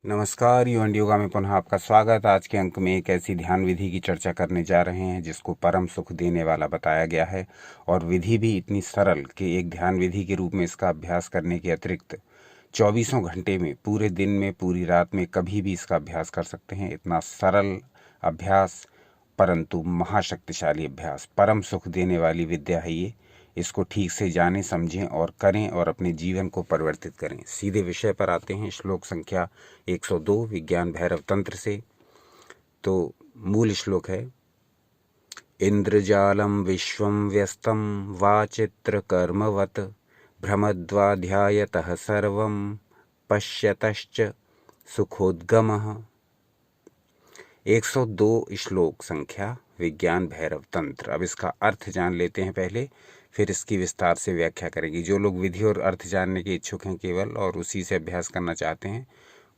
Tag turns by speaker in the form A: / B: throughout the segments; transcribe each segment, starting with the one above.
A: नमस्कार, युवन योगा में पुनः आपका स्वागत। आज के अंक में एक ऐसी ध्यान विधि की चर्चा करने जा रहे हैं जिसको परम सुख देने वाला बताया गया है, और विधि भी इतनी सरल कि एक ध्यान विधि के रूप में इसका अभ्यास करने के अतिरिक्त 24 घंटे में, पूरे दिन में, पूरी रात में कभी भी इसका अभ्यास कर सकते हैं। इतना सरल अभ्यास परंतु महाशक्तिशाली अभ्यास, परम सुख देने वाली विद्या है ये। इसको ठीक से जानें, समझें और करें और अपने जीवन को परिवर्तित करें। सीधे विषय पर आते हैं। श्लोक संख्या 102 विज्ञान भैरव तंत्र से। तो मूल श्लोक है, इंद्रजालम विश्वम व्यस्तम वाचित्र कर्मवत भ्रमद्वाध्यायतः सर्वं पश्यतश्च सुखोद्गमः। 102 श्लोक संख्या विज्ञान भैरव तंत्र। अब इसका अर्थ जान लेते हैं पहले, फिर इसकी विस्तार से व्याख्या करेंगे। जो लोग विधि और अर्थ जानने के इच्छुक हैं केवल और उसी से अभ्यास करना चाहते हैं,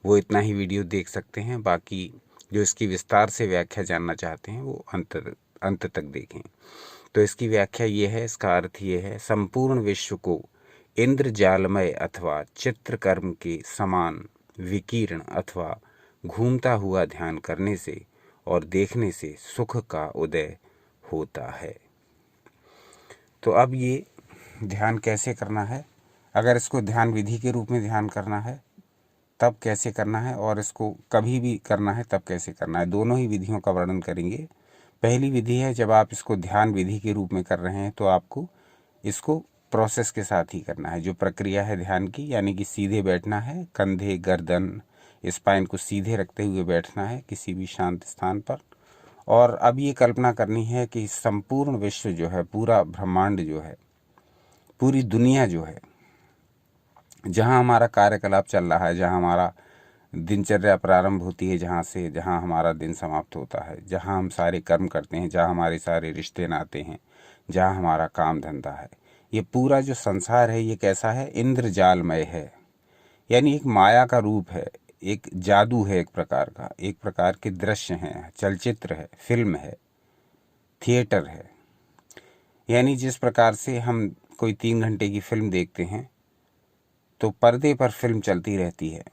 A: वो इतना ही वीडियो देख सकते हैं। बाकी जो इसकी विस्तार से व्याख्या जानना चाहते हैं वो अंत तक देखें। तो इसकी व्याख्या ये है, इसका अर्थ ये है, संपूर्ण विश्व को इंद्रजालमय अथवा चित्रकर्म के समान विकीर्ण अथवा घूमता हुआ ध्यान करने से और देखने से सुख का उदय होता है। तो अब ये ध्यान कैसे करना है, अगर इसको ध्यान विधि के रूप में ध्यान करना है तब कैसे करना है, और इसको कभी भी करना है तब कैसे करना है, दोनों ही विधियों का वर्णन करेंगे। पहली विधि है, जब आप इसको ध्यान विधि के रूप में कर रहे हैं तो आपको इसको प्रोसेस के साथ ही करना है। जो प्रक्रिया है ध्यान की, यानी कि सीधे बैठना है, कंधे गर्दन स्पाइन को सीधे रखते हुए बैठना है किसी भी शांत स्थान पर। और अब ये कल्पना करनी है कि संपूर्ण विश्व जो है, पूरा ब्रह्मांड जो है, पूरी दुनिया जो है, जहाँ हमारा कार्यकलाप चल रहा है, जहाँ हमारा दिनचर्या प्रारंभ होती है, जहाँ हमारा दिन समाप्त होता है, जहाँ हम सारे कर्म करते हैं, जहाँ हमारे सारे रिश्ते नाते हैं, जहाँ हमारा काम धंधा है, ये पूरा जो संसार है ये कैसा है, इंद्रजालमय है। यानी एक माया का रूप है, एक जादू है, एक प्रकार के दृश्य हैं, चलचित्र है, फिल्म है, थिएटर है। यानी जिस प्रकार से हम कोई 3 घंटे की फिल्म देखते हैं तो पर्दे पर फिल्म चलती रहती है,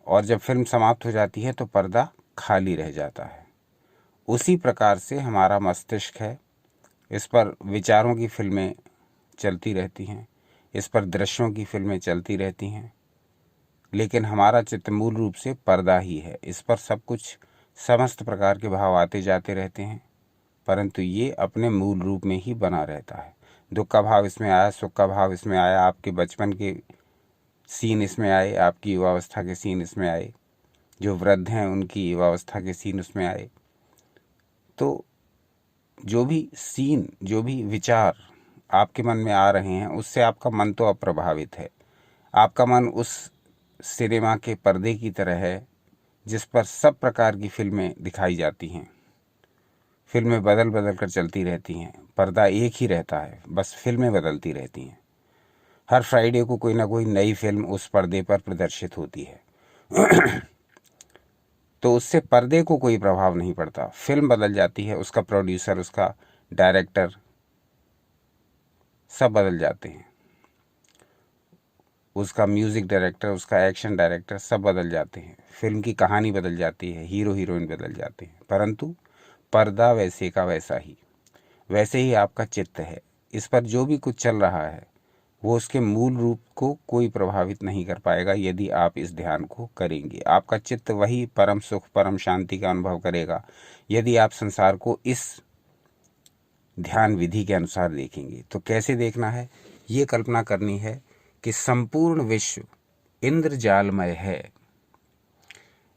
A: और जब फिल्म समाप्त हो जाती है तो पर्दा खाली रह जाता है। उसी प्रकार से हमारा मस्तिष्क है, इस पर विचारों की फिल्में चलती रहती हैं, इस पर दृश्यों की फिल्में चलती रहती हैं, लेकिन हमारा चित्त मूल रूप से पर्दा ही है। इस पर सब कुछ, समस्त प्रकार के भाव आते जाते रहते हैं, परंतु ये अपने मूल रूप में ही बना रहता है। दुख का भाव इसमें आया, सुख का भाव इसमें आया, आपके बचपन के सीन इसमें आए, आपकी युवावस्था के सीन इसमें आए, जो वृद्ध हैं उनकी युवावस्था के सीन उसमें आए। तो जो भी सीन, जो भी विचार आपके मन में आ रहे हैं, उससे आपका मन तो अप्रभावित है। आपका मन उस सिनेमा के पर्दे की तरह है जिस पर सब प्रकार की फिल्में दिखाई जाती हैं। फिल्में बदल बदल कर चलती रहती हैं, पर्दा एक ही रहता है, बस फिल्में बदलती रहती हैं। हर फ्राइडे को कोई ना कोई नई फिल्म उस पर्दे पर प्रदर्शित होती है। तो उससे पर्दे को कोई प्रभाव नहीं पड़ता। फिल्म बदल जाती है, उसका प्रोड्यूसर, उसका डायरेक्टर, सब बदल जाते हैं, उसका म्यूज़िक डायरेक्टर, उसका एक्शन डायरेक्टर, सब बदल जाते हैं, फिल्म की कहानी बदल जाती है, हीरो हीरोइन बदल जाते हैं, परंतु पर्दा वैसे का वैसा ही। वैसे ही आपका चित्त है, इस पर जो भी कुछ चल रहा है वो उसके मूल रूप को कोई प्रभावित नहीं कर पाएगा यदि आप इस ध्यान को करेंगे। आपका चित्त वही परम सुख, परम शांति का अनुभव करेगा यदि आप संसार को इस ध्यान विधि के अनुसार देखेंगे। तो कैसे देखना है, ये कल्पना करनी है कि संपूर्ण विश्व इंद्रजालमय है।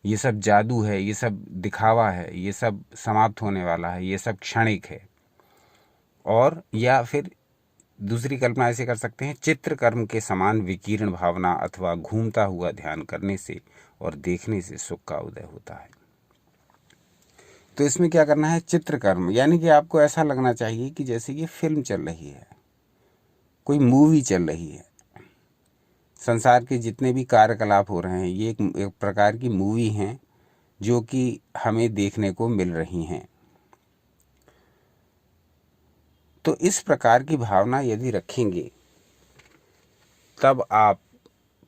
A: ये सब जादू है, ये सब दिखावा है, ये सब समाप्त होने वाला है, ये सब क्षणिक है। और या फिर दूसरी कल्पना ऐसे कर सकते हैं, चित्रकर्म के समान विकीर्ण भावना अथवा घूमता हुआ ध्यान करने से और देखने से सुख का उदय होता है। तो इसमें क्या करना है, चित्रकर्म, यानी कि आपको ऐसा लगना चाहिए कि जैसे ये फिल्म चल रही है, कोई मूवी चल रही है। संसार के जितने भी कार्यकलाप हो रहे हैं ये एक प्रकार की मूवी हैं जो कि हमें देखने को मिल रही हैं। तो इस प्रकार की भावना यदि रखेंगे तब आप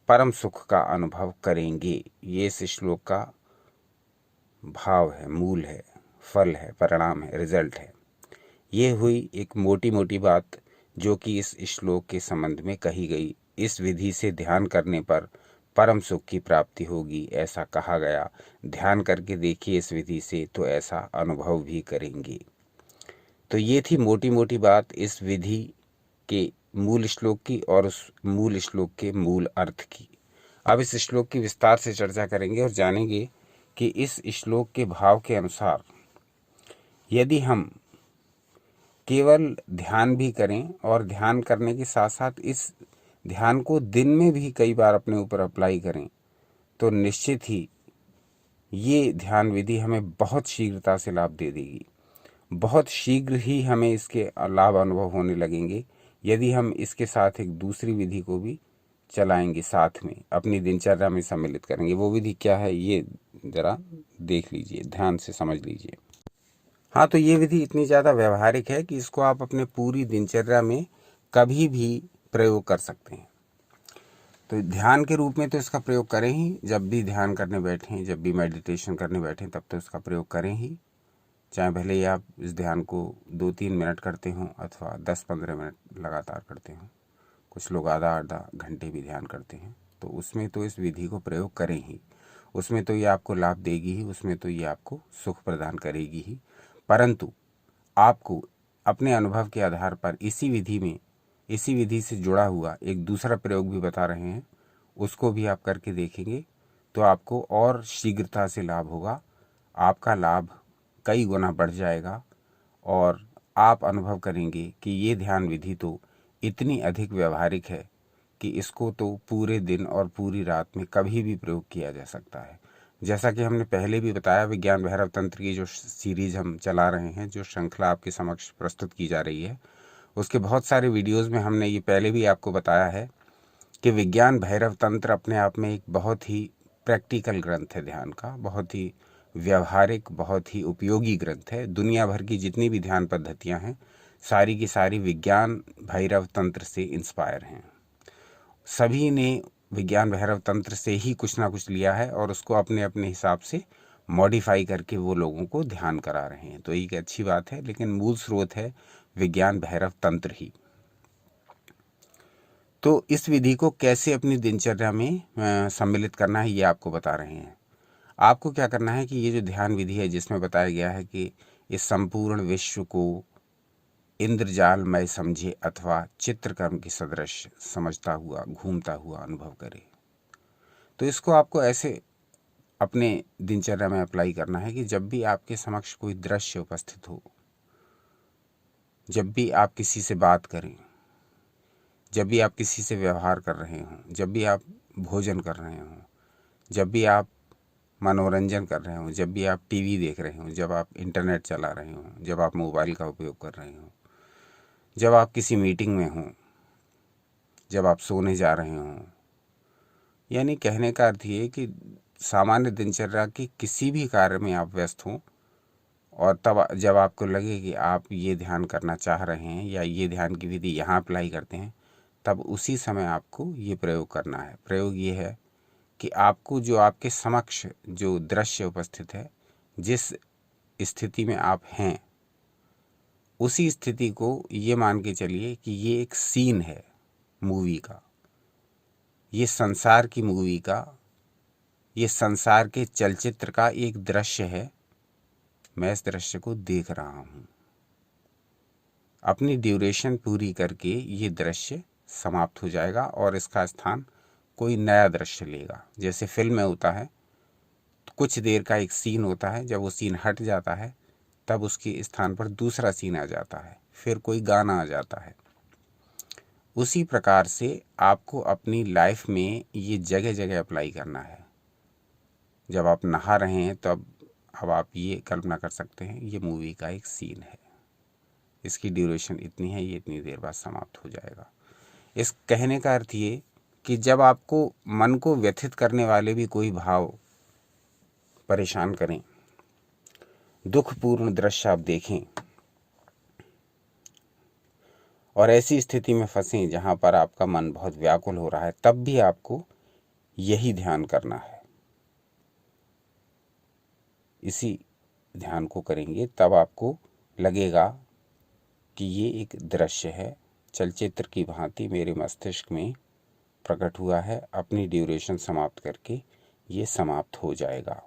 A: परम सुख का अनुभव करेंगे। ये इस श्लोक का भाव है, मूल है, फल है, परिणाम है, रिजल्ट है। ये हुई एक मोटी मोटी बात जो कि इस श्लोक के संबंध में कही गई। इस विधि से ध्यान करने पर परम सुख की प्राप्ति होगी, ऐसा कहा गया। ध्यान करके देखिए इस विधि से, तो ऐसा अनुभव भी करेंगे। तो ये थी मोटी मोटी बात इस विधि के मूल श्लोक की और उस मूल श्लोक के मूल अर्थ की। अब इस श्लोक की विस्तार से चर्चा करेंगे और जानेंगे कि इस श्लोक के भाव के अनुसार यदि हम केवल ध्यान भी करें और ध्यान करने के साथ साथ इस ध्यान को दिन में भी कई बार अपने ऊपर अप्लाई करें, तो निश्चित ही ये ध्यान विधि हमें बहुत शीघ्रता से लाभ दे देगी। बहुत शीघ्र ही हमें इसके लाभ अनुभव होने लगेंगे यदि हम इसके साथ एक दूसरी विधि को भी चलाएंगे, साथ में अपनी दिनचर्या में सम्मिलित करेंगे। वो विधि क्या है ये ज़रा देख लीजिए, ध्यान से समझ लीजिए। हाँ, तो ये विधि इतनी ज़्यादा व्यवहारिक है कि इसको आप अपने पूरी दिनचर्या में कभी भी प्रयोग कर सकते हैं। तो ध्यान के रूप में तो इसका प्रयोग करें ही, जब भी ध्यान करने बैठें, जब भी मेडिटेशन करने बैठें, तब तो इसका प्रयोग करें ही। चाहे भले ही आप इस ध्यान को 2-3 मिनट करते हों अथवा 10-15 मिनट लगातार करते हों। कुछ लोग आधा घंटे भी ध्यान करते हैं, तो उसमें तो इस विधि को प्रयोग करें ही। उसमें तो ये आपको लाभ देगी ही, उसमें तो ये आपको सुख प्रदान करेगी ही। परंतु आपको अपने अनुभव के आधार पर इसी विधि से जुड़ा हुआ एक दूसरा प्रयोग भी बता रहे हैं, उसको भी आप करके देखेंगे तो आपको और शीघ्रता से लाभ होगा। आपका लाभ कई गुना बढ़ जाएगा और आप अनुभव करेंगे कि ये ध्यान विधि तो इतनी अधिक व्यवहारिक है कि इसको तो पूरे दिन और पूरी रात में कभी भी प्रयोग किया जा सकता है। जैसा कि हमने पहले भी बताया, विज्ञान भैरव तंत्र की जो सीरीज हम चला रहे हैं, जो श्रृंखला आपके समक्ष प्रस्तुत की जा रही है, उसके बहुत सारे वीडियोज़ में हमने ये पहले भी आपको बताया है कि विज्ञान भैरव तंत्र अपने आप में एक बहुत ही प्रैक्टिकल ग्रंथ है ध्यान का, बहुत ही व्यवहारिक, बहुत ही उपयोगी ग्रंथ है। दुनिया भर की जितनी भी ध्यान पद्धतियां हैं, सारी की सारी विज्ञान भैरव तंत्र से इंस्पायर हैं। सभी ने विज्ञान भैरव तंत्र से ही कुछ ना कुछ लिया है और उसको अपने अपने हिसाब से मॉडिफाई करके वो लोगों को ध्यान करा रहे हैं। तो एक अच्छी बात है, लेकिन मूल स्रोत है विज्ञान भैरव तंत्र ही। तो इस विधि को कैसे अपनी दिनचर्या में सम्मिलित करना है, ये आपको बता रहे हैं। आपको क्या करना है कि ये जो ध्यान विधि है, जिसमें बताया गया है कि इस संपूर्ण विश्व को इंद्रजालमय समझे अथवा चित्रकर्म की सदृश समझता हुआ, घूमता हुआ अनुभव करे, तो इसको आपको ऐसे अपने दिनचर्या में अप्लाई करना है कि जब भी आपके समक्ष कोई दृश्य उपस्थित हो, जब भी आप किसी से बात करें, जब भी आप किसी से व्यवहार कर रहे हों, जब भी आप भोजन कर रहे हों, जब भी आप मनोरंजन कर रहे हों, जब भी आप टीवी देख रहे हों, जब आप इंटरनेट चला रहे हों, जब आप मोबाइल का उपयोग कर रहे हों, जब आप किसी मीटिंग में हों, जब आप सोने जा रहे हों, यानी कहने का अर्थ ये कि सामान्य दिनचर्या के किसी भी कार्य में आप व्यस्त हों और तब जब आपको लगे कि आप ये ध्यान करना चाह रहे हैं या ये ध्यान की विधि यहाँ अप्लाई करते हैं, तब उसी समय आपको ये प्रयोग करना है। प्रयोग ये है कि आपको जो आपके समक्ष जो दृश्य उपस्थित है, जिस स्थिति में आप हैं, उसी स्थिति को ये मान के चलिए कि ये एक सीन है मूवी का, ये संसार की मूवी का, ये संसार के चलचित्र का एक दृश्य है। मैं इस दृश्य को देख रहा हूँ। अपनी ड्यूरेशन पूरी करके ये दृश्य समाप्त हो जाएगा और इसका स्थान कोई नया दृश्य लेगा। जैसे फिल्म में होता है, तो कुछ देर का एक सीन होता है, जब वो सीन हट जाता है तब उसके स्थान पर दूसरा सीन आ जाता है, फिर कोई गाना आ जाता है। उसी प्रकार से आपको अपनी लाइफ में ये जगह जगह अप्लाई करना है। जब आप नहा रहे हैं तब अब आप ये कल्पना कर सकते हैं, ये मूवी का एक सीन है, इसकी ड्यूरेशन इतनी है, ये इतनी देर बाद समाप्त हो जाएगा। इस कहने का अर्थ ये कि जब आपको मन को व्यथित करने वाले भी कोई भाव परेशान करें, दुखपूर्ण दृश्य आप देखें और ऐसी स्थिति में फंसें जहाँ पर आपका मन बहुत व्याकुल हो रहा है, तब भी आपको यही ध्यान करना है। इसी ध्यान को करेंगे तब आपको लगेगा कि ये एक दृश्य है, चलचित्र की भांति मेरे मस्तिष्क में प्रकट हुआ है, अपनी ड्यूरेशन समाप्त करके ये समाप्त हो जाएगा।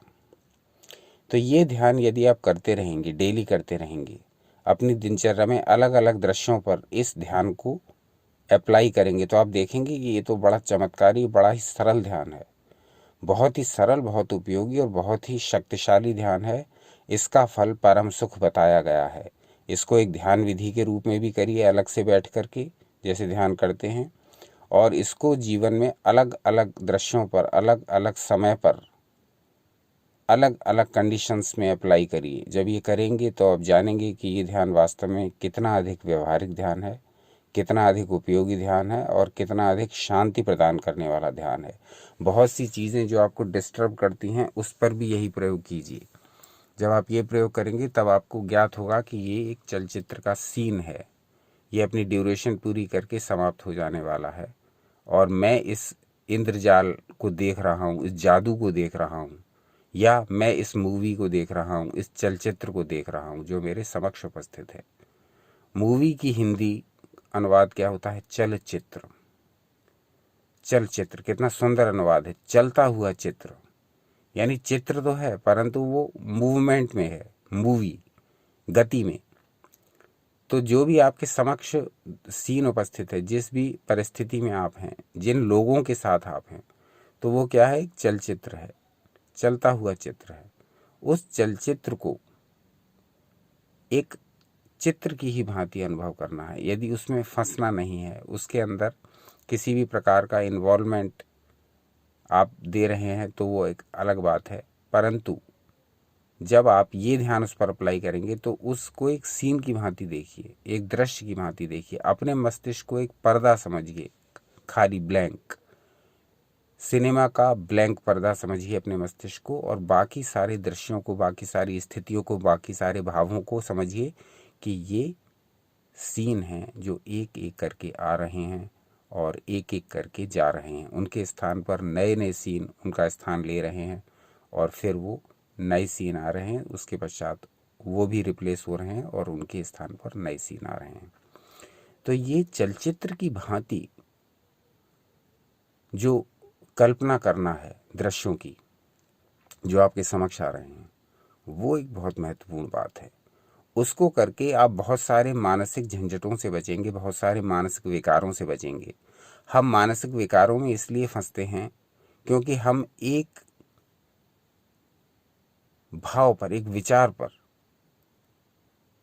A: तो ये ध्यान यदि आप करते रहेंगे, डेली करते रहेंगे, अपनी दिनचर्या में अलग अलग दृश्यों पर इस ध्यान को अप्लाई करेंगे, तो आप देखेंगे कि ये तो बड़ा चमत्कारी, बड़ा ही सरल ध्यान है। बहुत ही सरल, बहुत उपयोगी और बहुत ही शक्तिशाली ध्यान है। इसका फल परम सुख बताया गया है। इसको एक ध्यान विधि के रूप में भी करिए, अलग से बैठ करके जैसे ध्यान करते हैं, और इसको जीवन में अलग अलग दृश्यों पर, अलग अलग समय पर, अलग अलग कंडीशंस में अप्लाई करिए। जब ये करेंगे तो आप जानेंगे कि ये ध्यान वास्तव में कितना अधिक व्यवहारिक ध्यान है, कितना अधिक उपयोगी ध्यान है और कितना अधिक शांति प्रदान करने वाला ध्यान है। बहुत सी चीज़ें जो आपको डिस्टर्ब करती हैं उस पर भी यही प्रयोग कीजिए। जब आप ये प्रयोग करेंगे तब आपको ज्ञात होगा कि ये एक चलचित्र का सीन है, ये अपनी ड्यूरेशन पूरी करके समाप्त हो जाने वाला है, और मैं इस इंद्रजाल को देख रहा हूँ, इस जादू को देख रहा हूँ, या मैं इस मूवी को देख रहा हूँ, इस चलचित्र को देख रहा हूँ जो मेरे समक्ष उपस्थित है। मूवी की हिंदी अनुवाद क्या होता है? चलचित्र। चलचित्र कितना सुंदर अनुवाद है, चलता हुआ चित्र। यानी चित्र तो है परंतु वो मूवमेंट में है, मूवी, गति में। तो जो भी आपके समक्ष सीन उपस्थित है, जिस भी परिस्थिति में आप हैं, जिन लोगों के साथ आप हैं, तो वो क्या है? एक चलचित्र है, चलता हुआ चित्र है। उस चलचित्र को एक चित्र की ही भांति अनुभव करना है। यदि उसमें फंसना नहीं है, उसके अंदर किसी भी प्रकार का इन्वॉल्वमेंट आप दे रहे हैं तो वो एक अलग बात है, परंतु जब आप ये ध्यान उस पर अप्लाई करेंगे तो उसको एक सीन की भांति देखिए, एक दृश्य की भांति देखिए। अपने मस्तिष्क को एक पर्दा समझिए, खाली ब्लैंक, सिनेमा का ब्लैंक पर्दा समझिए अपने मस्तिष्क को, और बाकी सारे दृश्यों को, बाकी सारी स्थितियों को, बाकी सारे भावों को समझिए कि ये सीन हैं जो एक एक करके आ रहे हैं और एक एक करके जा रहे हैं। उनके स्थान पर नए नए सीन उनका स्थान ले रहे हैं, और फिर वो नए सीन आ रहे हैं, उसके पश्चात वो भी रिप्लेस हो रहे हैं और उनके स्थान पर नए सीन आ रहे हैं। तो ये चलचित्र की भांति जो कल्पना करना है दृश्यों की जो आपके समक्ष आ रहे हैं, वो एक बहुत महत्वपूर्ण बात है। उसको करके आप बहुत सारे मानसिक झंझटों से बचेंगे, बहुत सारे मानसिक विकारों से बचेंगे। हम मानसिक विकारों में इसलिए फंसते हैं क्योंकि हम एक भाव पर, एक विचार पर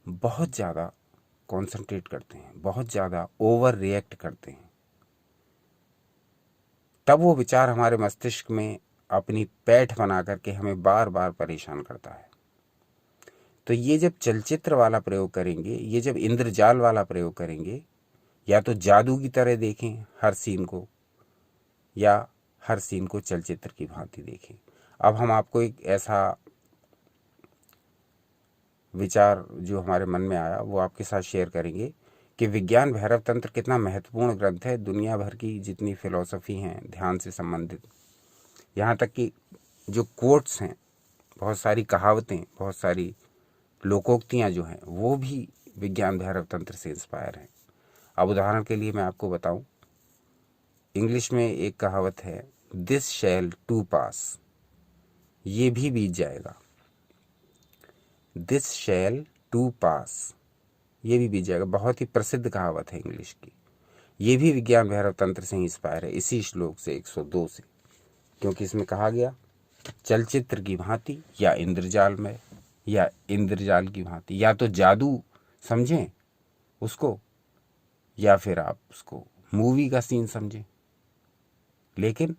A: बहुत ज़्यादा कॉन्सेंट्रेट करते हैं, बहुत ज़्यादा ओवर रिएक्ट करते हैं। तब वो विचार हमारे मस्तिष्क में अपनी पैठ बना करके हमें बार बार परेशान करता है। तो ये जब चलचित्र वाला प्रयोग करेंगे, ये जब इंद्रजाल वाला प्रयोग करेंगे, या तो जादू की तरह देखें हर सीन को, या हर सीन को चलचित्र की भांति देखें। अब हम आपको एक ऐसा विचार जो हमारे मन में आया वो आपके साथ शेयर करेंगे कि विज्ञान भैरव तंत्र कितना महत्वपूर्ण ग्रंथ है। दुनिया भर की जितनी फिलॉसफी हैं ध्यान से संबंधित, यहाँ तक कि जो कोट्स हैं, बहुत सारी कहावतें, बहुत सारी लोकोक्तियाँ जो हैं, वो भी विज्ञान भैरव तंत्र से इंस्पायर हैं। अब उदाहरण के लिए मैं आपको बताऊं, इंग्लिश में एक कहावत है, दिस शैल टू पास, ये भी बीत जाएगा। दिस शैल टू पास, ये भी बीत जाएगा। बहुत ही प्रसिद्ध कहावत है इंग्लिश की। ये भी विज्ञान भैरव तंत्र से इंस्पायर है, इसी श्लोक से 102 से, क्योंकि इसमें कहा गया चलचित्र की भांति या इंद्रजाल में, या इंद्रजाल की भांति, या तो जादू समझें उसको, या फिर आप उसको मूवी का सीन समझें। लेकिन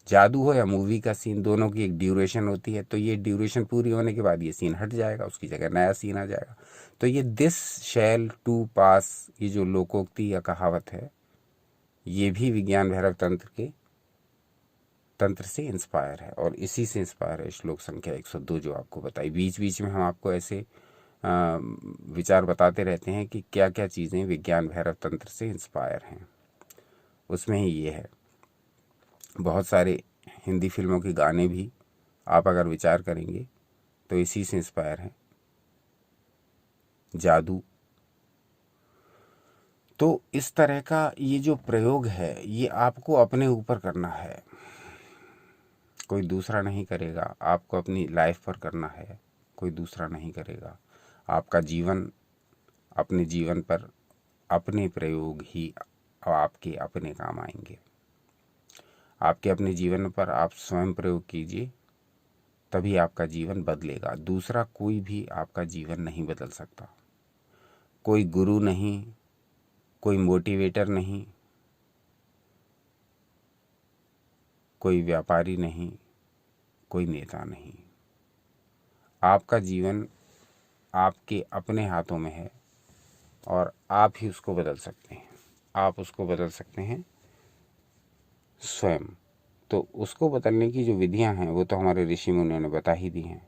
A: जादू हो या मूवी का सीन, दोनों की एक ड्यूरेशन होती है। तो ये ड्यूरेशन पूरी होने के बाद ये सीन हट जाएगा, उसकी जगह नया सीन आ जाएगा। तो ये दिस शैल टू पास, ये जो लोकोक्ति या कहावत है, ये भी विज्ञान भैरव तंत्र से इंस्पायर है, और इसी से इंस्पायर है श्लोक संख्या 102 जो आपको बताई। बीच बीच में हम आपको ऐसे विचार बताते रहते हैं कि क्या क्या चीज़ें विज्ञान भैरव तंत्र से इंस्पायर हैं, उसमें ही ये है। बहुत सारे हिंदी फिल्मों के गाने भी आप अगर विचार करेंगे तो इसी से इंस्पायर हैं। जादू। तो इस तरह का ये जो प्रयोग है ये आपको अपने ऊपर करना है, कोई दूसरा नहीं करेगा। आपको अपनी लाइफ पर करना है, कोई दूसरा नहीं करेगा। आपका जीवन, अपने जीवन पर अपने प्रयोग ही आपके अपने काम आएंगे। आपके अपने जीवन पर आप स्वयं प्रयोग कीजिए, तभी आपका जीवन बदलेगा। दूसरा कोई भी आपका जीवन नहीं बदल सकता। कोई गुरु नहीं, कोई मोटिवेटर नहीं, कोई व्यापारी नहीं, कोई नेता नहीं। आपका जीवन आपके अपने हाथों में है और आप ही उसको बदल सकते हैं। आप उसको बदल सकते हैं स्वयं। तो उसको बदलने की जो विधियां हैं वो तो हमारे ऋषि मुनियों ने बता ही दी हैं।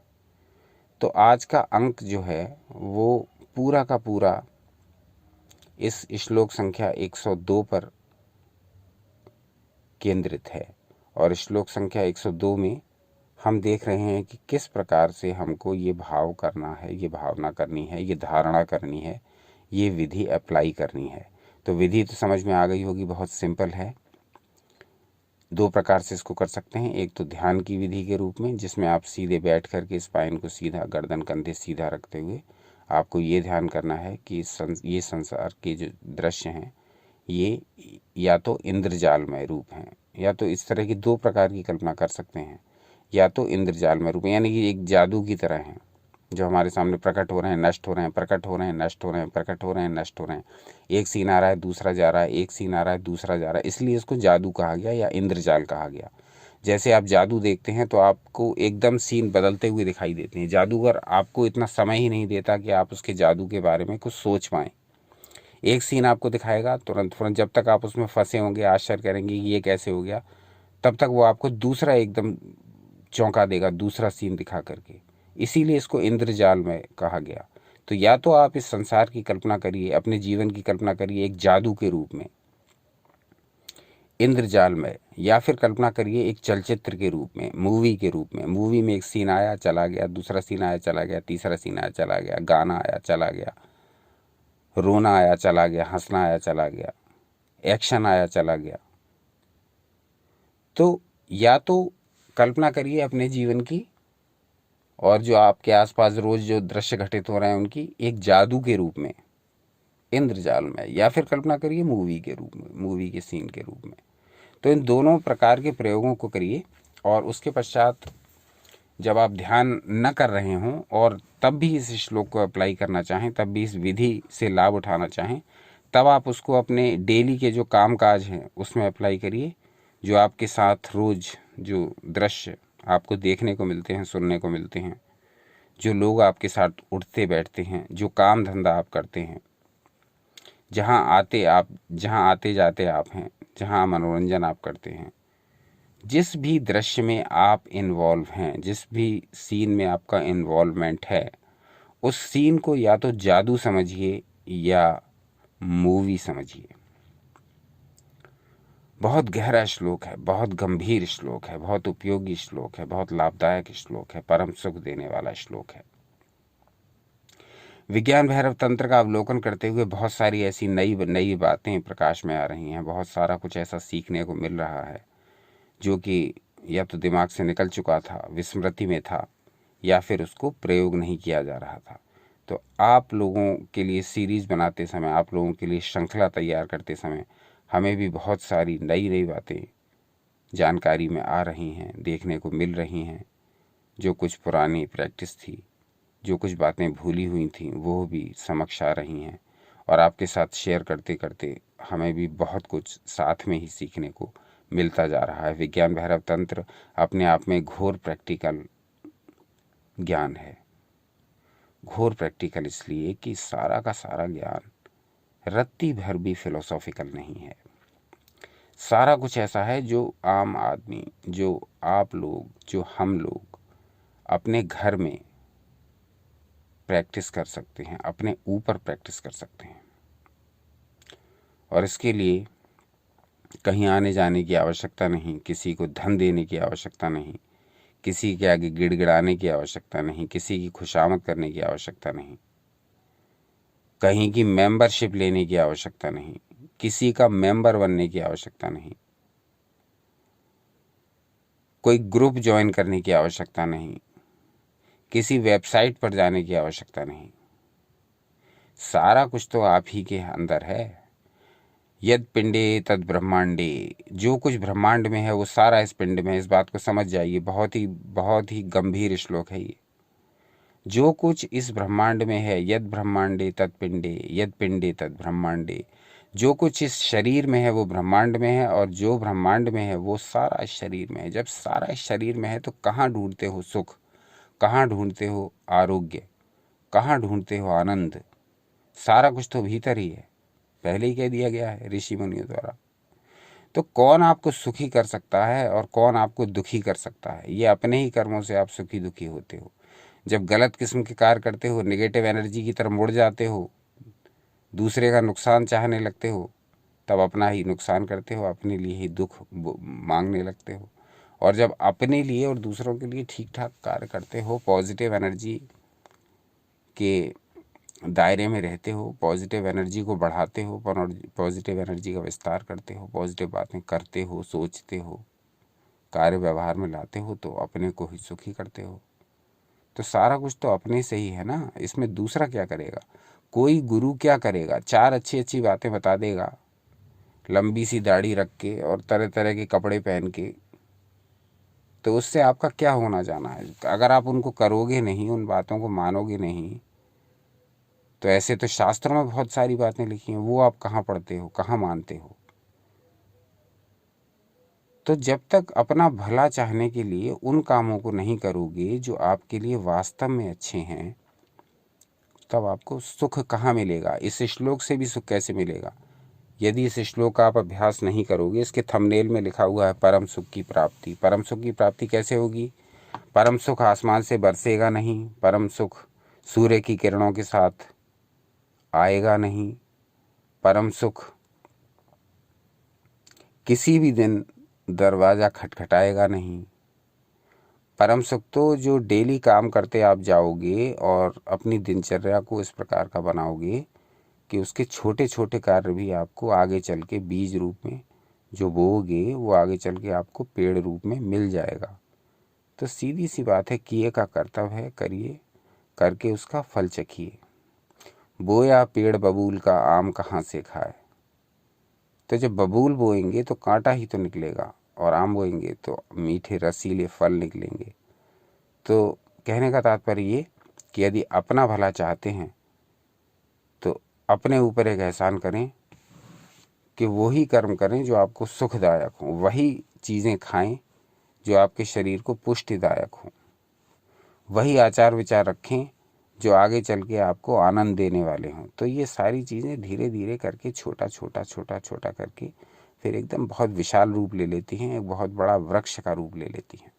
A: तो आज का अंक जो है वो पूरा का पूरा इस श्लोक संख्या 102 पर केंद्रित है। और श्लोक संख्या 102 में हम देख रहे हैं कि किस प्रकार से हमको ये भाव करना है, ये भावना करनी है, ये धारणा करनी है, ये विधि अप्लाई करनी है। तो विधि तो समझ में आ गई होगी, बहुत सिंपल है। दो प्रकार से इसको कर सकते हैं। एक तो ध्यान की विधि के रूप में, जिसमें आप सीधे बैठ करके स्पाइन को सीधा, गर्दन कंधे सीधा रखते हुए आपको ये ध्यान करना है कि ये संसार के जो दृश्य हैं ये या तो इंद्रजालमय रूप हैं, या तो इस तरह की दो प्रकार की कल्पना कर सकते हैं। या तो इंद्रजालमय रूप यानी कि एक जादू की तरह हैं, जो हमारे सामने प्रकट हो रहे हैं, नष्ट हो रहे हैं, प्रकट हो रहे हैं, नष्ट हो रहे हैं, प्रकट हो रहे हैं, नष्ट हो रहे हैं। एक सीन आ रहा है, दूसरा जा रहा है, एक सीन आ रहा है, दूसरा जा रहा है, इसलिए इसको जादू कहा गया या इंद्रजाल कहा गया। जैसे आप जादू देखते हैं तो आपको एकदम सीन बदलते हुए दिखाई देते हैं। जादूगर आपको इतना समय ही नहीं देता कि आप उसके जादू के बारे में कुछ सोच पाएँ। एक सीन आपको दिखाएगा, तुरंत तुरंत जब तक आप उसमें फंसे होंगे, आश्चर्य करेंगे कि ये कैसे हो गया, तब तक वो आपको दूसरा एकदम चौंका देगा, दूसरा सीन दिखा करके। इसीलिए इसको इंद्रजाल में कहा गया। तो या तो आप इस संसार की कल्पना करिए, अपने जीवन की कल्पना करिए एक जादू के रूप में, इंद्रजाल में, या फिर कल्पना करिए एक चलचित्र के रूप में, मूवी के रूप में। मूवी में एक सीन आया, चला गया, दूसरा सीन आया, चला गया, तीसरा सीन आया, चला गया, गाना आया, चला गया, रोना आया, चला गया, हंसना आया, चला गया, एक्शन आया, चला गया। तो या तो कल्पना करिए अपने जीवन की और जो आपके आसपास रोज जो दृश्य घटित हो रहे हैं उनकी, एक जादू के रूप में, इंद्रजाल में, या फिर कल्पना करिए मूवी के रूप में, मूवी के सीन के रूप में। तो इन दोनों प्रकार के प्रयोगों को करिए। और उसके पश्चात जब आप ध्यान न कर रहे हों और तब भी इस श्लोक को अप्लाई करना चाहें, तब भी इस विधि से लाभ उठाना चाहें, तब आप उसको अपने डेली के जो काम काज हैं उसमें अप्लाई करिए। जो आपके साथ रोज जो दृश्य आपको देखने को मिलते हैं, सुनने को मिलते हैं, जो लोग आपके साथ उठते बैठते हैं, जो काम धंधा आप करते हैं, जहाँ आते जाते आप हैं, जहाँ मनोरंजन आप करते हैं, जिस भी दृश्य में आप इन्वॉल्व हैं, जिस भी सीन में आपका इन्वॉल्वमेंट है, उस सीन को या तो जादू समझिए या मूवी समझिए। बहुत गहरा श्लोक है, बहुत गंभीर श्लोक है, बहुत उपयोगी श्लोक है, बहुत लाभदायक श्लोक है, परम सुख देने वाला श्लोक है। विज्ञान भैरव तंत्र का अवलोकन करते हुए बहुत सारी ऐसी नई नई बातें प्रकाश में आ रही हैं। बहुत सारा कुछ ऐसा सीखने को मिल रहा है जो कि या तो दिमाग से निकल चुका था, विस्मृति में था, या फिर उसको प्रयोग नहीं किया जा रहा था। तो आप लोगों के लिए सीरीज़ बनाते समय, आप लोगों के लिए श्रृंखला तैयार करते समय हमें भी बहुत सारी नई नई बातें जानकारी में आ रही हैं, देखने को मिल रही हैं। जो कुछ पुरानी प्रैक्टिस थी, जो कुछ बातें भूली हुई थीं, वो भी समक्ष आ रही हैं। और आपके साथ शेयर करते करते हमें भी बहुत कुछ साथ में ही सीखने को मिलता जा रहा है। विज्ञान भैरव तंत्र अपने आप में घोर प्रैक्टिकल ज्ञान है। घोर प्रैक्टिकल इसलिए कि सारा का सारा ज्ञान रत्ती भर भी फिलोसॉफिकल नहीं है। सारा कुछ ऐसा है जो आम आदमी, जो आप लोग, जो हम लोग अपने घर में प्रैक्टिस कर सकते हैं, अपने ऊपर प्रैक्टिस कर सकते हैं। और इसके लिए कहीं आने जाने की आवश्यकता नहीं, किसी को धन देने की आवश्यकता नहीं, किसी के आगे गिड़गिड़ाने की आवश्यकता नहीं, किसी की खुशामद करने की आवश्यकता नहीं, कहीं की मेंबरशिप लेने की आवश्यकता नहीं, किसी का मेंबर बनने की आवश्यकता नहीं, कोई ग्रुप ज्वाइन करने की आवश्यकता नहीं, किसी वेबसाइट पर जाने की आवश्यकता नहीं। सारा कुछ तो आप ही के अंदर है। यद पिंडे तद ब्रह्मांडे, जो कुछ ब्रह्मांड में है वो सारा इस पिंड में है। इस बात को समझ जाइए, बहुत ही गंभीर श्लोक है ये। जो कुछ इस ब्रह्मांड में है, यद ब्रह्मांडे तद पिंडे, यद पिंडे तद ब्रह्मांडे, जो कुछ इस शरीर में है वो ब्रह्मांड में है, और जो ब्रह्मांड में है वो सारा इस शरीर में है। जब सारा इस शरीर में है तो कहाँ ढूंढते हो सुख, कहाँ ढूंढते हो आरोग्य, कहाँ ढूंढते हो आनंद? सारा कुछ तो भीतर ही है, पहले ही कह दिया गया है ऋषि मुनियों द्वारा। तो कौन आपको सुखी कर सकता है और कौन आपको दुखी कर सकता है? ये अपने ही कर्मों से आप सुखी दुखी होते हो। जब गलत किस्म के कार्य करते हो, नेगेटिव एनर्जी की तरफ मुड़ जाते हो, दूसरे का नुकसान चाहने लगते हो, तब अपना ही नुकसान करते हो, अपने लिए ही दुख मांगने लगते हो। और जब अपने लिए और दूसरों के लिए ठीक ठाक कार्य करते हो, पॉजिटिव एनर्जी के दायरे में रहते हो, पॉजिटिव एनर्जी को बढ़ाते हो, पॉजिटिव एनर्जी का विस्तार करते हो, पॉजिटिव बातें करते हो, सोचते हो, कार्य व्यवहार में लाते हो, तो अपने को ही सुखी करते हो। तो सारा कुछ तो अपने से ही है ना, इसमें दूसरा क्या करेगा? कोई गुरु क्या करेगा? चार अच्छी अच्छी बातें बता देगा, लंबी सी दाढ़ी रख के और तरह तरह के कपड़े पहन के, तो उससे आपका क्या होना जाना है? अगर आप उनको करोगे नहीं, उन बातों को मानोगे नहीं, तो ऐसे तो शास्त्रों में बहुत सारी बातें लिखी हैं, वो आप कहाँ पढ़ते हो, कहाँ मानते हो? तो जब तक अपना भला चाहने के लिए उन कामों को नहीं करोगे जो आपके लिए वास्तव में अच्छे हैं, तब आपको सुख कहाँ मिलेगा? इस श्लोक से भी सुख कैसे मिलेगा? यदि इस श्लोक का आप अभ्यास नहीं करोगे, इसके थंबनेल में लिखा हुआ है परम सुख की प्राप्ति। परम सुख की प्राप्ति कैसे होगी? परम सुख आसमान से बरसेगा नहीं, परम सुख सूर्य की किरणों के साथ आएगा नहीं, परम सुख किसी भी दिन दरवाज़ा खटखटाएगा नहीं। परम सुख तो जो डेली काम करते आप जाओगे और अपनी दिनचर्या को इस प्रकार का बनाओगे कि उसके छोटे छोटे कार्य भी आपको आगे चल के बीज रूप में जो बोओगे वो आगे चल के आपको पेड़ रूप में मिल जाएगा। तो सीधी सी बात है, किए का कर्तव्य है, करिए, करके उसका फल चखिए। बोया पेड़ बबूल का, आम कहाँ से खाए? तो जब बबूल बोएंगे तो कांटा ही तो निकलेगा, और आम बोएंगे तो मीठे रसीले फल निकलेंगे। तो कहने का तात्पर्य ये कि यदि अपना भला चाहते हैं तो अपने ऊपर एक एहसान करें कि वही कर्म करें जो आपको सुखदायक हो, वही चीज़ें खाएं जो आपके शरीर को पुष्टिदायक हो, वही आचार विचार रखें जो आगे चल के आपको आनंद देने वाले हों। तो ये सारी चीज़ें धीरे धीरे करके छोटा छोटा छोटा छोटा करके फिर एकदम बहुत विशाल रूप ले लेती हैं, एक बहुत बड़ा वृक्ष का रूप ले लेती हैं।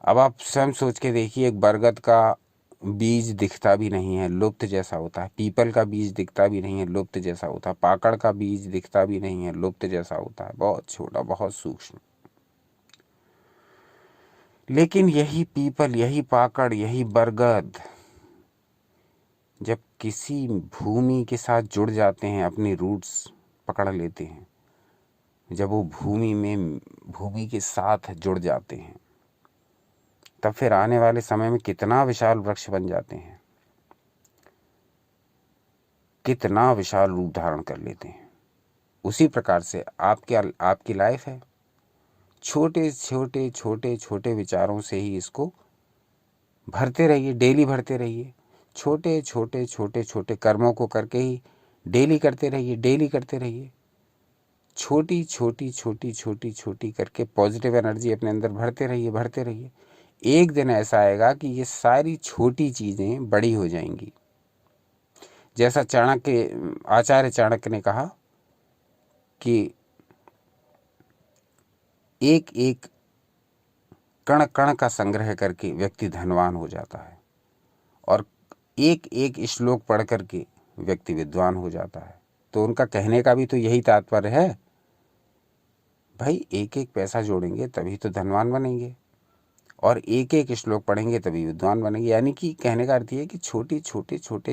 A: अब आप स्वयं सोच के देखिए, एक बरगद का बीज दिखता भी नहीं है, लुप्त जैसा होता है। पीपल का बीज दिखता भी नहीं है, लुप्त जैसा होता है। पाकड़ का बीज दिखता भी नहीं है, लुप्त जैसा होता है, बहुत छोटा, बहुत सूक्ष्म। लेकिन यही पीपल, यही पाकड़, यही बरगद जब किसी भूमि के साथ जुड़ जाते हैं, अपनी रूट्स पकड़ लेते हैं, जब वो भूमि के साथ जुड़ जाते हैं, तब फिर आने वाले समय में कितना विशाल वृक्ष बन जाते हैं, कितना विशाल रूप धारण कर लेते हैं। उसी प्रकार से आपकी लाइफ है। छोटे छोटे छोटे छोटे विचारों से ही इसको भरते रहिए, डेली भरते रहिए। छोटे छोटे छोटे छोटे कर्मों को करके ही डेली करते रहिए, डेली करते रहिए। छोटी छोटी छोटी छोटी छोटी करके पॉजिटिव एनर्जी अपने अंदर भरते रहिए, भरते रहिए। एक दिन ऐसा आएगा कि ये सारी छोटी चीज़ें बड़ी हो जाएंगी। जैसा आचार्य चाणक्य ने कहा कि एक एक कण कण का संग्रह करके व्यक्ति धनवान हो जाता है, और एक एक श्लोक पढ़ करके व्यक्ति विद्वान हो जाता है। तो उनका कहने का भी तो यही तात्पर्य है भाई एक एक पैसा जोड़ेंगे तभी तो धनवान बनेंगे, और एक एक श्लोक पढ़ेंगे तभी विद्वान बनेंगे। यानी कि कहने का अर्थ ये है कि छोटे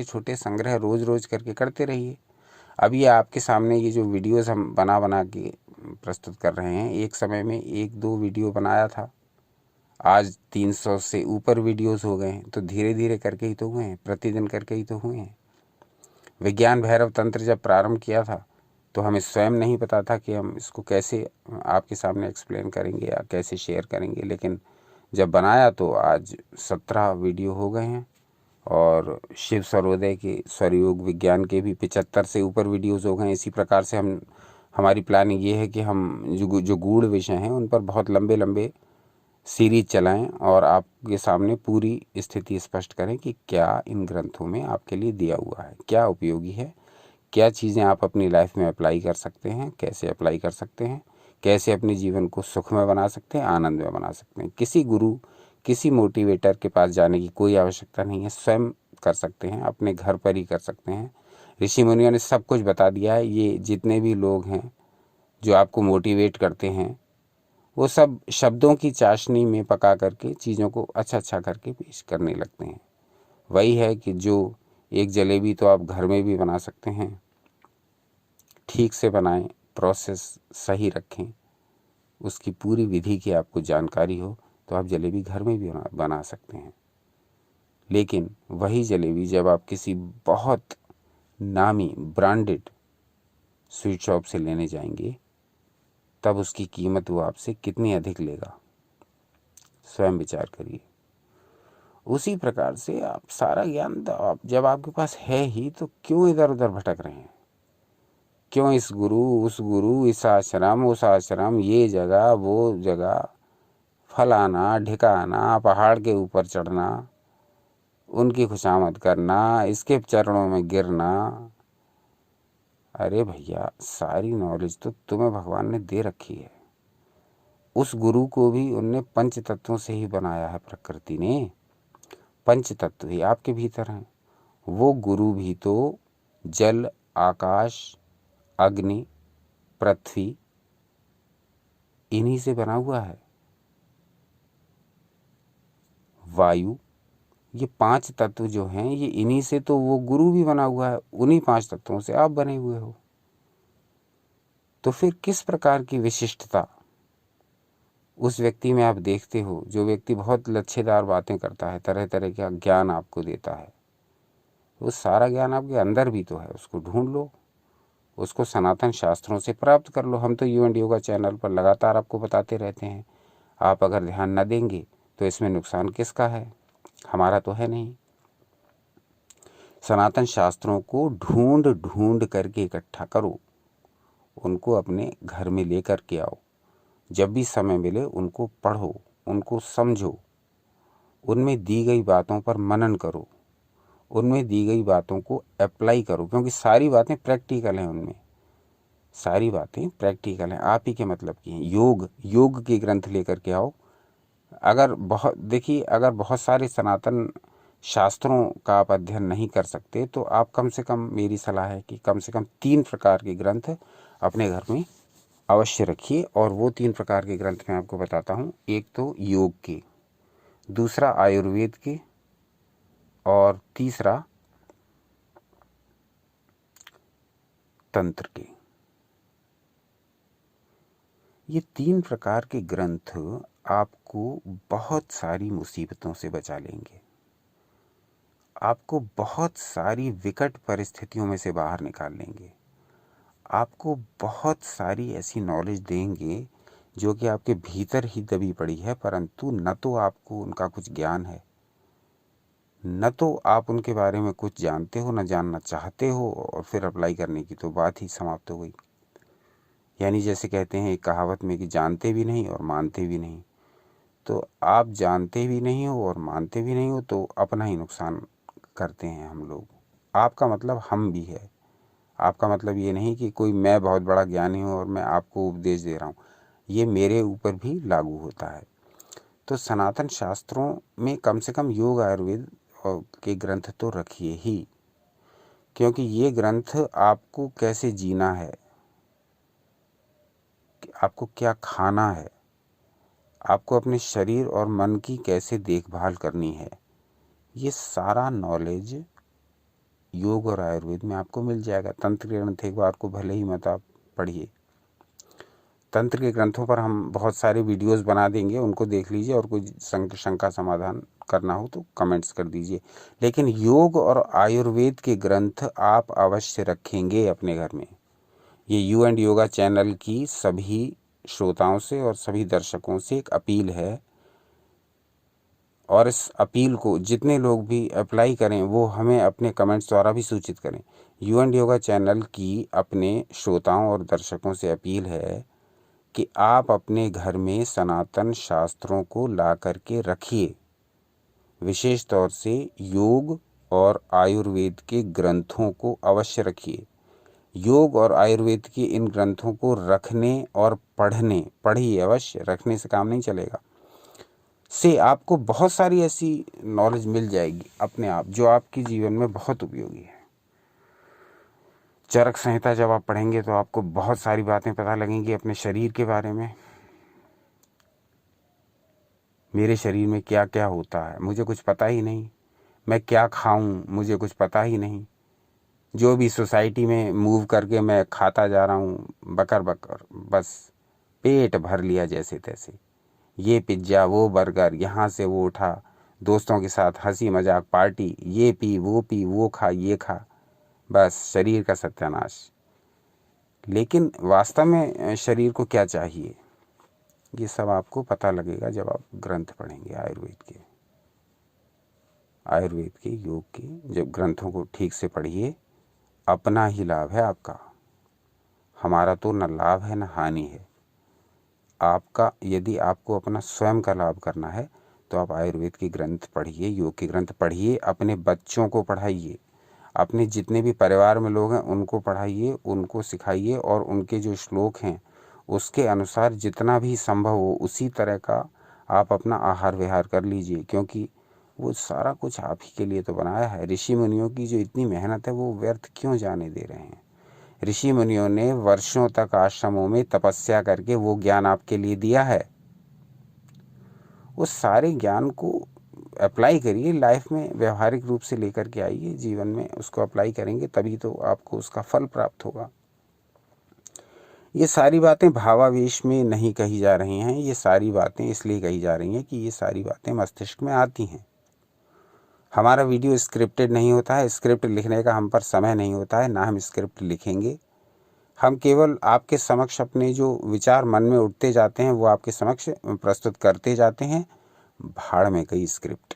A: छोटे संग्रह रोज रोज करके करते रहिए। अब ये आपके सामने ये जो वीडियोस हम बना बना के प्रस्तुत कर रहे हैं, एक समय में 1-2 वीडियो बनाया था, आज 300 से ऊपर वीडियोस हो गए हैं। तो धीरे धीरे करके ही तो हुए हैं, प्रतिदिन करके ही तो हुए हैं। विज्ञान भैरव तंत्र जब प्रारंभ किया था तो हमें स्वयं नहीं पता था कि हम इसको कैसे आपके सामने एक्सप्लेन करेंगे या कैसे शेयर करेंगे, लेकिन जब बनाया तो आज 17 वीडियो हो गए हैं, और शिव सर्वोदय के स्वरयोग विज्ञान के भी 75 से ऊपर वीडियोस हो गए हैं। इसी प्रकार से हमारी प्लानिंग ये है कि हम जो गूढ़ विषय हैं उन पर बहुत लंबे लंबे सीरीज चलाएं और आपके सामने पूरी स्थिति स्पष्ट करें कि क्या इन ग्रंथों में आपके लिए दिया हुआ है, क्या उपयोगी है, क्या चीज़ें आप अपनी लाइफ में अप्लाई कर सकते हैं, कैसे अप्लाई कर सकते हैं, कैसे अपने जीवन को सुखमय बना सकते हैं, आनंदमय बना सकते हैं। किसी गुरु, किसी मोटिवेटर के पास जाने की कोई आवश्यकता नहीं है, स्वयं कर सकते हैं, अपने घर पर ही कर सकते हैं। ऋषि मुनियों ने सब कुछ बता दिया है। ये जितने भी लोग हैं जो आपको मोटिवेट करते हैं, वो सब शब्दों की चाशनी में पका करके चीज़ों को अच्छा करके पेश करने लगते हैं। वही है कि जो एक जलेबी तो आप घर में भी बना सकते हैं, ठीक से बनाएं, प्रोसेस सही रखें, उसकी पूरी विधि की आपको जानकारी हो तो आप जलेबी घर में भी बना सकते हैं। लेकिन वही जलेबी जब आप किसी बहुत नामी ब्रांडेड स्वीट शॉप से लेने जाएंगे, तब उसकी कीमत वो आपसे कितनी अधिक लेगा, स्वयं विचार करिए। उसी प्रकार से आप सारा ज्ञान जब आपके पास है ही, तो क्यों इधर उधर भटक रहे हैं? क्यों इस गुरु उस गुरु, इस आश्रम उस आश्रम, ये जगह वो जगह, फलाना ढिकाना, पहाड़ के ऊपर चढ़ना, उनकी खुशामद करना, इसके चरणों में गिरना। अरे भैया, सारी नॉलेज तो तुम्हें भगवान ने दे रखी है। उस गुरु को भी उनने पंच तत्वों से ही बनाया है, प्रकृति ने। पंच तत्व ही आपके भीतर हैं। वो गुरु भी तो जल, आकाश, अग्नि, पृथ्वी, इन्हीं से बना हुआ है। वायु, ये 5 तत्व जो हैं, ये इन्हीं से तो वो गुरु भी बना हुआ है। उन्हीं 5 तत्वों से आप बने हुए हो। तो फिर किस प्रकार की विशिष्टता उस व्यक्ति में आप देखते हो? जो व्यक्ति बहुत लच्छेदार बातें करता है, तरह तरह का ज्ञान आपको देता है, वो सारा ज्ञान आपके अंदर भी तो है। उसको ढूंढ लो, उसको सनातन शास्त्रों से प्राप्त कर लो। हम तो यू एंड योगा चैनल पर लगातार आपको बताते रहते हैं। आप अगर ध्यान न देंगे तो इसमें नुकसान किसका है? हमारा तो है नहीं। सनातन शास्त्रों को ढूंढ ढूंढ करके इकट्ठा करो, उनको अपने घर में लेकर के आओ। जब भी समय मिले उनको पढ़ो, उनको समझो, उनमें दी गई बातों पर मनन करो, उनमें दी गई बातों को अप्लाई करो, क्योंकि सारी बातें प्रैक्टिकल हैं। उनमें सारी बातें प्रैक्टिकल हैं, आप ही के मतलब की हैं। योग के ग्रंथ लेकर के आओ। अगर बहुत सारे सनातन शास्त्रों का आप अध्ययन नहीं कर सकते, तो आप कम से कम, मेरी सलाह है कि कम से कम 3 प्रकार के ग्रंथ अपने घर में अवश्य रखिए। और वो 3 प्रकार के ग्रंथ मैं आपको बताता हूँ। एक तो योग के, दूसरा आयुर्वेद के, और तीसरा तंत्र के। ये 3 प्रकार के ग्रंथ आपको बहुत सारी मुसीबतों से बचा लेंगे, आपको बहुत सारी विकट परिस्थितियों में से बाहर निकाल लेंगे, आपको बहुत सारी ऐसी नॉलेज देंगे जो कि आपके भीतर ही दबी पड़ी है, परंतु न तो आपको उनका कुछ ज्ञान है, न तो आप उनके बारे में कुछ जानते हो, न जानना चाहते हो, और फिर अप्लाई करने की तो बात ही समाप्त हो गई। यानी जैसे कहते हैं एक कहावत में कि जानते भी नहीं और मानते भी नहीं। तो आप जानते भी नहीं हो और मानते भी नहीं हो, तो अपना ही नुकसान करते हैं हम लोग। आपका मतलब हम भी है। आपका मतलब ये नहीं कि कोई मैं बहुत बड़ा ज्ञानी हूँ और मैं आपको उपदेश दे रहा हूँ, ये मेरे ऊपर भी लागू होता है। तो सनातन शास्त्रों में कम से कम योग आयुर्वेद के ग्रंथ तो रखिए ही, क्योंकि ये ग्रंथ आपको कैसे जीना है, कि आपको क्या खाना है, आपको अपने शरीर और मन की कैसे देखभाल करनी है, ये सारा नॉलेज योग और आयुर्वेद में आपको मिल जाएगा। तंत्र के ग्रंथ एक बार को भले ही मत आप पढ़िए, तंत्र के ग्रंथों पर हम बहुत सारे वीडियोस बना देंगे, उनको देख लीजिए और कोई शंका समाधान करना हो तो कमेंट्स कर दीजिए। लेकिन योग और आयुर्वेद के ग्रंथ आप अवश्य रखेंगे अपने घर में। ये यू एंड योगा चैनल की सभी श्रोताओं से और सभी दर्शकों से एक अपील है, और इस अपील को जितने लोग भी अप्लाई करें वो हमें अपने कमेंट्स द्वारा भी सूचित करें। यू एंड योगा चैनल की अपने श्रोताओं और दर्शकों से अपील है कि आप अपने घर में सनातन शास्त्रों को ला करके रखिए। विशेष तौर से योग और आयुर्वेद के ग्रंथों को अवश्य रखिए। योग और आयुर्वेद के इन ग्रंथों को रखने और पढ़िए अवश्य, रखने से काम नहीं चलेगा। से आपको बहुत सारी ऐसी नॉलेज मिल जाएगी अपने आप जो आपके जीवन में बहुत उपयोगी है। चरक संहिता जब आप पढ़ेंगे तो आपको बहुत सारी बातें पता लगेंगी अपने शरीर के बारे में। मेरे शरीर में क्या क्या होता है मुझे कुछ पता ही नहीं, मैं क्या खाऊं मुझे कुछ पता ही नहीं, जो भी सोसाइटी में मूव करके मैं खाता जा रहा हूं बकर बकर, बस पेट भर लिया जैसे तैसे, ये पिज्ज़ा वो बर्गर, यहाँ से वो उठा, दोस्तों के साथ हंसी मजाक पार्टी, ये पी वो खा ये खा, बस शरीर का सत्यानाश। लेकिन वास्तव में शरीर को क्या चाहिए ये सब आपको पता लगेगा जब आप ग्रंथ पढ़ेंगे आयुर्वेद के योग के। जब ग्रंथों को ठीक से पढ़िए, अपना ही लाभ है आपका, हमारा तो न लाभ है न हानि है। आपका यदि आपको अपना स्वयं का लाभ करना है तो आप आयुर्वेद के ग्रंथ पढ़िए, योग के ग्रंथ पढ़िए, अपने बच्चों को पढ़ाइए, अपने जितने भी परिवार में लोग हैं उनको पढ़ाइए, उनको सिखाइए, और उनके जो श्लोक हैं उसके अनुसार जितना भी संभव हो उसी तरह का आप अपना आहार विहार कर लीजिए, क्योंकि वो सारा कुछ आप ही के लिए तो बनाया है। ऋषि मुनियों की जो इतनी मेहनत है वो व्यर्थ क्यों जाने दे रहे हैं। ऋषि मुनियों ने वर्षों तक आश्रमों में तपस्या करके वो ज्ञान आपके लिए दिया है। उस सारे ज्ञान को अप्लाई करिए लाइफ में, व्यवहारिक रूप से लेकर के आइए जीवन में, उसको अप्लाई करेंगे तभी तो आपको उसका फल प्राप्त होगा। ये सारी बातें भावावेश में नहीं कही जा रही हैं, ये सारी बातें इसलिए कही जा रही हैं कि ये सारी बातें मस्तिष्क में आती हैं। हमारा वीडियो स्क्रिप्टेड नहीं होता है, स्क्रिप्ट लिखने का हम पर समय नहीं होता है, ना हम स्क्रिप्ट लिखेंगे। हम केवल आपके समक्ष अपने जो विचार मन में उठते जाते हैं वो आपके समक्ष प्रस्तुत करते जाते हैं। भाड़ में कई स्क्रिप्ट,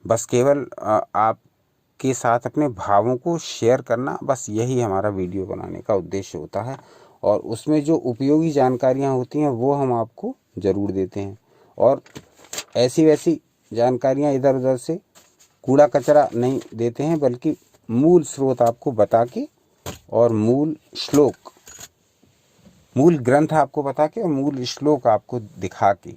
A: बस केवल आपके साथ अपने भावों को शेयर करना, बस यही हमारा वीडियो बनाने का उद्देश्य होता है। और उसमें जो उपयोगी जानकारियां होती हैं वो हम आपको ज़रूर देते हैं, और ऐसी वैसी जानकारियां इधर उधर से कूड़ा कचरा नहीं देते हैं, बल्कि मूल स्रोत आपको बता के और मूल श्लोक, मूल ग्रंथ आपको बता के और मूल श्लोक आपको दिखा के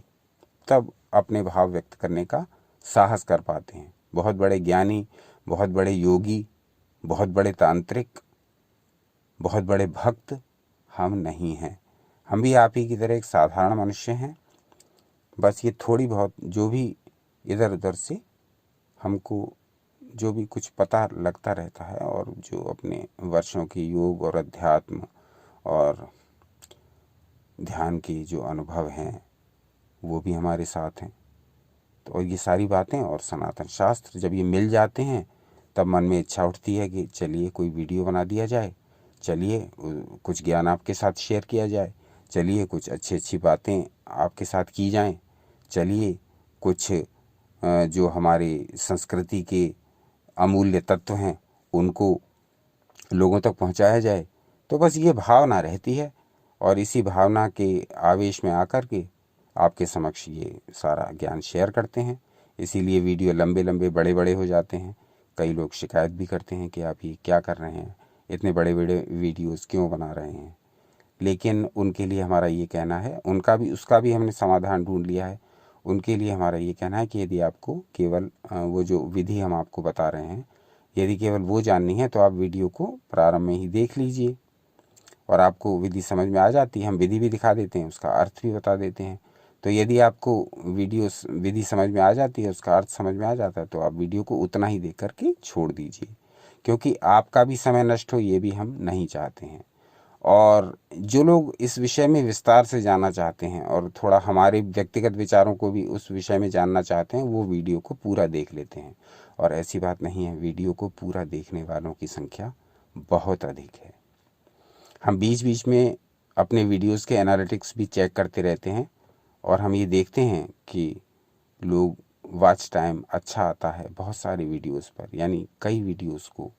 A: तब अपने भाव व्यक्त करने का साहस कर पाते हैं। बहुत बड़े ज्ञानी, बहुत बड़े योगी, बहुत बड़े तांत्रिक, बहुत बड़े भक्त हम नहीं हैं। हम भी आप ही की तरह एक साधारण मनुष्य हैं। बस ये थोड़ी बहुत जो भी इधर उधर से हमको जो भी कुछ पता लगता रहता है, और जो अपने वर्षों की योग और अध्यात्म और ध्यान के जो अनुभव हैं वो भी हमारे साथ हैं। तो ये सारी बातें और सनातन शास्त्र जब ये मिल जाते हैं तब मन में इच्छा उठती है कि चलिए कोई वीडियो बना दिया जाए, चलिए कुछ ज्ञान आपके साथ शेयर किया जाए, चलिए कुछ अच्छी अच्छी बातें आपके साथ की जाएं, चलिए कुछ जो हमारी संस्कृति के अमूल्य तत्व हैं उनको लोगों तक पहुंचाया जाए। तो बस ये भावना रहती है, और इसी भावना के आवेश में आकर के आपके समक्ष ये सारा ज्ञान शेयर करते हैं। इसीलिए वीडियो लंबे लंबे बड़े बड़े हो जाते हैं। कई लोग शिकायत भी करते हैं कि आप ये क्या कर रहे हैं, इतने बड़े बड़े वीडियोस क्यों बना रहे हैं। लेकिन उनके लिए हमारा ये कहना है, उसका भी हमने समाधान ढूंढ लिया है। उनके लिए हमारा ये कहना है कि यदि आपको केवल वो जो विधि हम आपको बता रहे हैं, यदि केवल वो जाननी है तो आप वीडियो को प्रारंभ में ही देख लीजिए, और आपको विधि समझ में आ जाती है, हम विधि भी दिखा देते हैं, उसका अर्थ भी बता देते हैं। तो यदि आपको विधि समझ में आ जाती है, उसका अर्थ समझ में आ जाता है, तो आप वीडियो को उतना ही देख करके छोड़ दीजिए, क्योंकि आपका भी समय नष्ट हो, ये भी हम नहीं चाहते हैं। और जो लोग इस विषय में विस्तार से जानना चाहते हैं और थोड़ा हमारे व्यक्तिगत विचारों को भी उस विषय में जानना चाहते हैं, वो वीडियो को पूरा देख लेते हैं। और ऐसी बात नहीं है, वीडियो को पूरा देखने वालों की संख्या बहुत अधिक है। हम बीच बीच में अपने वीडियोस के एनालिटिक्स भी चेक करते रहते हैं और हम ये देखते हैं कि लोग वॉच टाइम अच्छा आता है बहुत सारी वीडियोस पर, यानी कई वीडियोस को,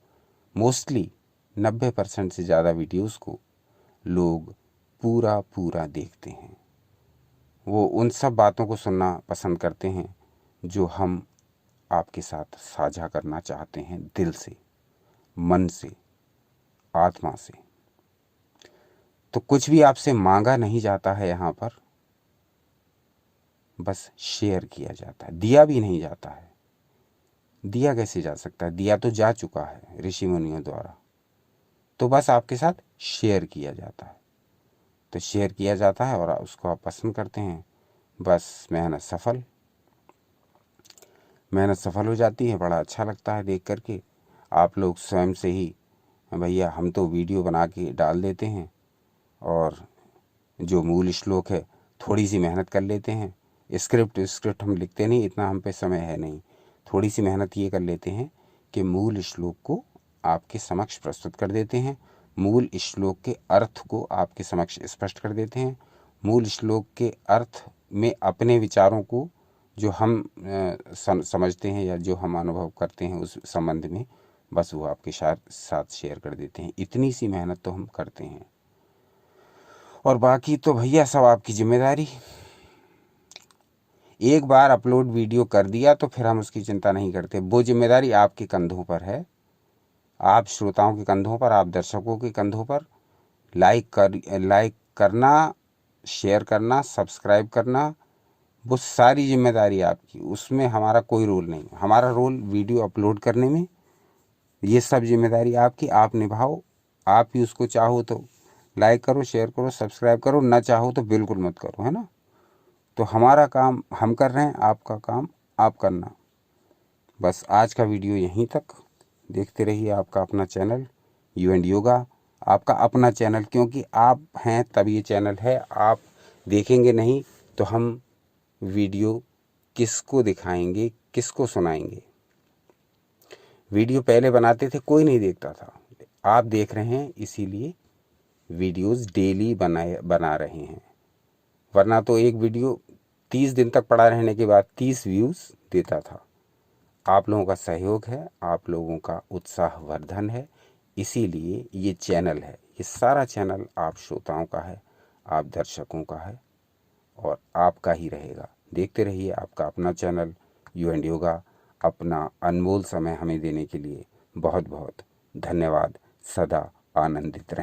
A: मोस्टली 90% से ज़्यादा वीडियोस को लोग पूरा देखते हैं। वो उन सब बातों को सुनना पसंद करते हैं जो हम आपके साथ साझा करना चाहते हैं, दिल से, मन से, आत्मा से। तो कुछ भी आपसे मांगा नहीं जाता है यहाँ पर, बस शेयर किया जाता है। दिया भी नहीं जाता है। दिया कैसे जा सकता है? दिया तो जा चुका है ऋषि मुनियों द्वारा। तो बस आपके साथ शेयर किया जाता है। तो शेयर किया जाता है और उसको आप पसंद करते हैं, बस मेहनत सफल हो जाती है। बड़ा अच्छा लगता है देख करके। आप लोग स्वयं से ही, भैया हम तो वीडियो बना के डाल देते हैं और जो मूल श्लोक है थोड़ी सी मेहनत कर लेते हैं। स्क्रिप्ट हम लिखते नहीं, इतना हम पे समय है नहीं। थोड़ी सी मेहनत ये कर लेते हैं कि मूल श्लोक को आपके समक्ष प्रस्तुत कर देते हैं, मूल श्लोक के अर्थ को आपके समक्ष स्पष्ट कर देते हैं, मूल श्लोक के अर्थ में अपने विचारों को जो हम समझते हैं या जो हम अनुभव करते हैं उस संबंध में, बस वो आपके साथ शेयर कर देते हैं। इतनी सी मेहनत तो हम करते हैं और बाकी तो भैया सब आपकी जिम्मेदारी। एक बार अपलोड वीडियो कर दिया तो फिर हम उसकी चिंता नहीं करते। वो जिम्मेदारी आपके कंधों पर है, आप श्रोताओं के कंधों पर, आप दर्शकों के कंधों पर। लाइक करना, शेयर करना, सब्सक्राइब करना, वो सारी जिम्मेदारी आपकी। उसमें हमारा कोई रोल नहीं। हमारा रोल वीडियो अपलोड करने में, ये सब जिम्मेदारी आपकी। आप निभाओ। आप ही उसको चाहो तो लाइक करो, शेयर करो, सब्सक्राइब करो, ना चाहो तो बिल्कुल मत करो, है ना। तो हमारा काम हम कर रहे हैं, आपका काम आप करना। बस आज का वीडियो यहीं तक। देखते रहिए आपका अपना चैनल यू एंड योगा, आपका अपना चैनल, क्योंकि आप हैं तब ये चैनल है। आप देखेंगे नहीं तो हम वीडियो किसको दिखाएंगे, किसको सुनाएंगे। वीडियो पहले बनाते थे, कोई नहीं देखता था। आप देख रहे हैं, इसीलिए वीडियोस डेली बना रहे हैं। वरना तो एक वीडियो 30 दिन तक पड़ा रहने के बाद 30 व्यूज़ देता था। आप लोगों का सहयोग है, आप लोगों का उत्साहवर्धन है, इसीलिए ये चैनल है। ये सारा चैनल आप श्रोताओं का है, आप दर्शकों का है और आपका ही रहेगा। देखते रहिए आपका अपना चैनल यू एंड योगा। अपना अनमोल समय हमें देने के लिए बहुत बहुत धन्यवाद। सदा आनंदित रहें।